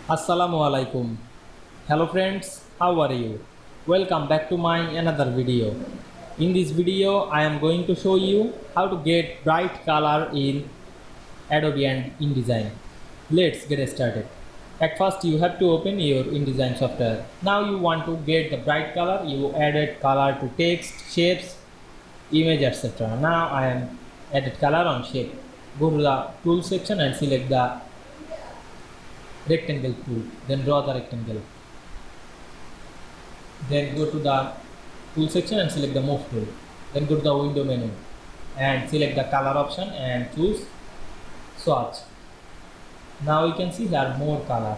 Assalamu Walaikum. Hello friends, how are you? Welcome back to my another video. In this video, I am going to show you how to get bright color in Adobe and InDesign. Let's get started. At first, you have to open your InDesign software. Now you want to get the bright color. You added color to text, shapes, image, etc. Now I am added color on shape. Go to the tool section and select the rectangle tool, then draw the rectangle. Then go to the tool section and select the move tool. Then go to the window menu and select the color option and choose swatch. Now you can see there more color.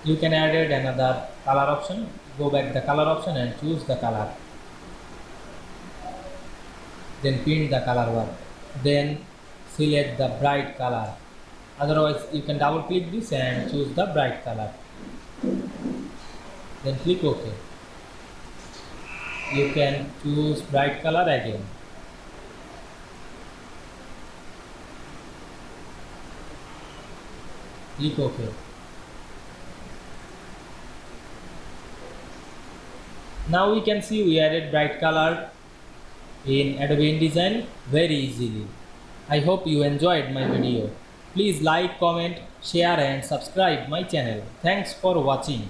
You can add another color option. Go back the color option and choose the color. Then print the color bar. Then select the bright color. Otherwise, you can double click this and choose the bright color. Then click OK. You can choose bright color again. Click OK. Now we can see we added bright color in Adobe InDesign very easily. I hope you enjoyed my video. Please like, comment, share and subscribe my channel. Thanks for watching.